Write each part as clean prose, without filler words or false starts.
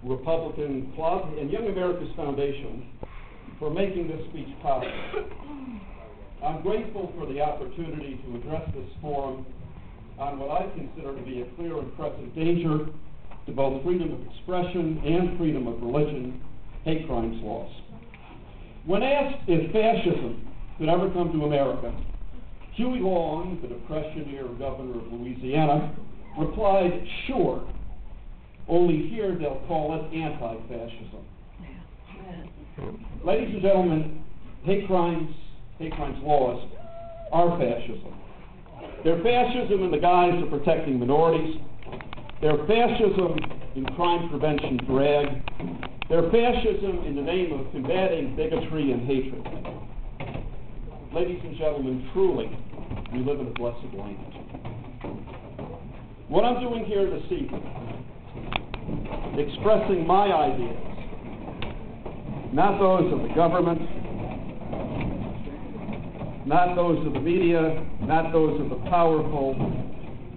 Republican Club, and Young America's Foundation for making this speech possible. I'm grateful for the opportunity to address this forum on what I consider to be a clear and present danger to both freedom of expression and freedom of religion, hate crimes laws. When asked if fascism could ever come to America, Huey Long, the Depression-era governor of Louisiana, replied, "Sure, only here they'll call it anti-fascism." Ladies and gentlemen, hate crimes laws are fascism. They're fascism in the guise of protecting minorities. They're fascism in crime prevention drag. They're fascism in the name of combating bigotry and hatred. Ladies and gentlemen, truly, we live in a blessed land. What I'm doing here this evening, expressing my ideas, not those of the government, not those of the media, not those of the powerful,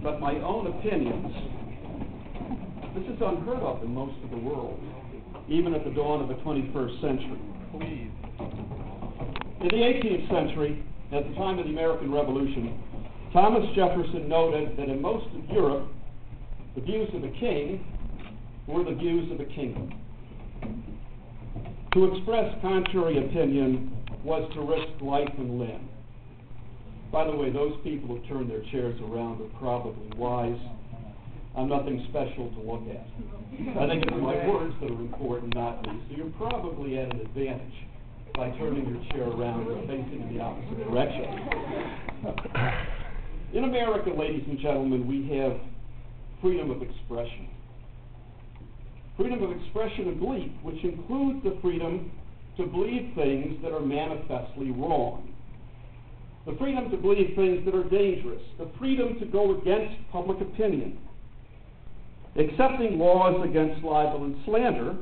but my own opinions. This is unheard of in most of the world, even at the dawn of the 21st century. In the 18th century, at the time of the American Revolution, Thomas Jefferson noted that in most of Europe, the views of a king were the views of a kingdom. To express contrary opinion was to risk life and limb. By the way, those people who turned their chairs around are probably wise. I'm nothing special to look at. I think it's my words that are important, not me. So you're probably at an advantage by turning your chair around and facing in the opposite direction. In America, ladies and gentlemen, we have freedom of expression. Freedom of expression and belief, which includes the freedom to believe things that are manifestly wrong. The freedom to believe things that are dangerous. The freedom to go against public opinion. Accepting laws against libel and slander,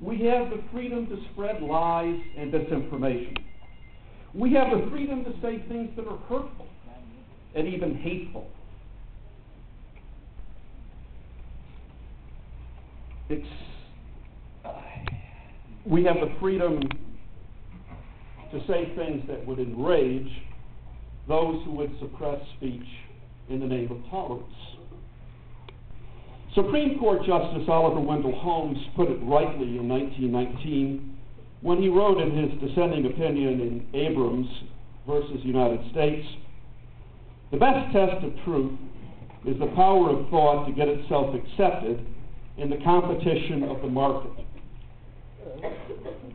we have the freedom to spread lies and disinformation. We have the freedom to say things that are hurtful and even hateful. We have the freedom to say things that would enrage those who would suppress speech in the name of tolerance. Supreme Court Justice Oliver Wendell Holmes put it rightly in 1919 when he wrote in his dissenting opinion in Abrams versus United States, "The best test of truth is the power of thought to get itself accepted in the competition of the market."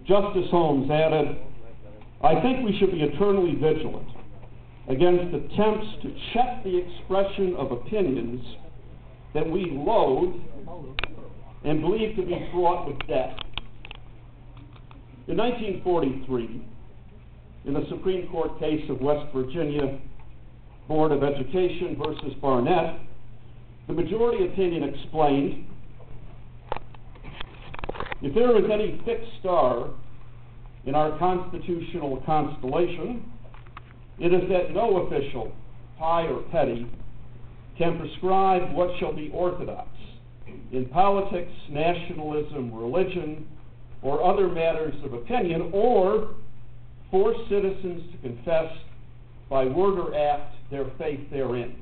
Justice Holmes added, "I think we should be eternally vigilant against attempts to check the expression of opinions that we loathe and believe to be fraught with death." In 1943, in the Supreme Court case of West Virginia Board of Education versus Barnett, the majority opinion explained, "If there is any fixed star in our constitutional constellation, it is that no official, high or petty, can prescribe what shall be orthodox in politics, nationalism, religion, or other matters of opinion, or force citizens to confess by word or act their faith therein."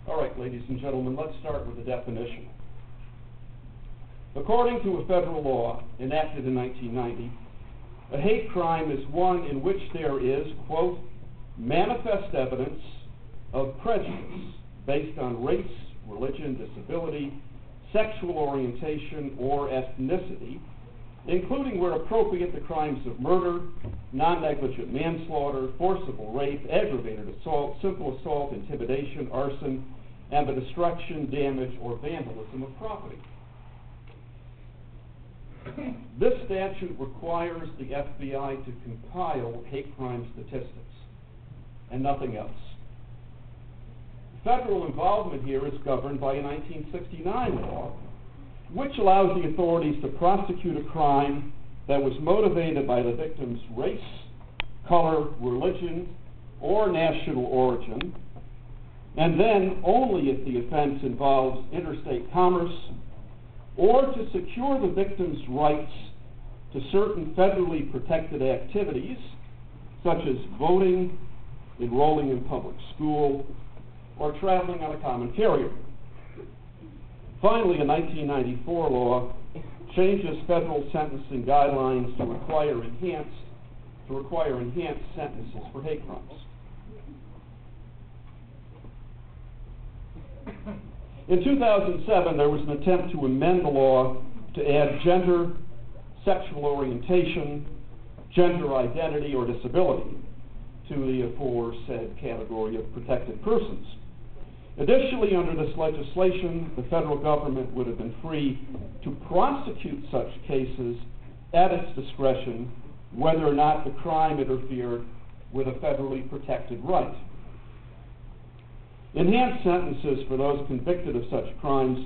All right, ladies and gentlemen, let's start with the definition. According to a federal law enacted in 1990, a hate crime is one in which there is, quote, "manifest evidence of prejudice based on race, religion, disability, sexual orientation, or ethnicity, including where appropriate the crimes of murder, non-negligent manslaughter, forcible rape, aggravated assault, simple assault, intimidation, arson, and the destruction, damage, or vandalism of property." This statute requires the FBI to compile hate crime statistics and nothing else. Federal involvement here is governed by a 1969 law, which allows the authorities to prosecute a crime that was motivated by the victim's race, color, religion, or national origin, and then only if the offense involves interstate commerce, or to secure the victim's rights to certain federally protected activities, such as voting, enrolling in public school, or traveling on a common carrier. Finally, a 1994 law changes federal sentencing guidelines to require enhanced sentences for hate crimes. In 2007, there was an attempt to amend the law to add gender, sexual orientation, gender identity, or disability to the aforesaid category of protected persons. Additionally, under this legislation, the federal government would have been free to prosecute such cases at its discretion, whether or not the crime interfered with a federally protected right. Enhanced sentences for those convicted of such crimes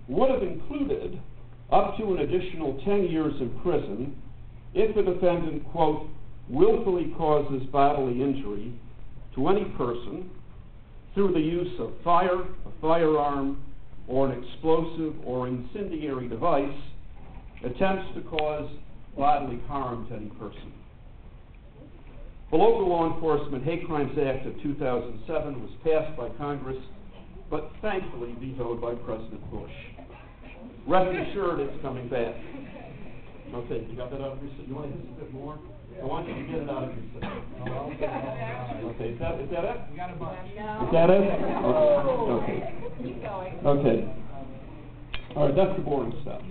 would have included up to an additional 10 years in prison if the defendant, quote, willfully causes bodily injury to any person through the use of fire, a firearm, or an explosive or incendiary device, attempts to cause bodily harm to any person. The Local Law Enforcement Hate Crimes Act of 2007 was passed by Congress, but thankfully vetoed by President Bush. Rest assured it's coming back. Okay, you got that out of your system? You want to hit a bit more? I want you to get it out of your system. Okay, is that it? We got a bunch. Is that it? Okay. Keep going. Okay. All right, that's the boring stuff.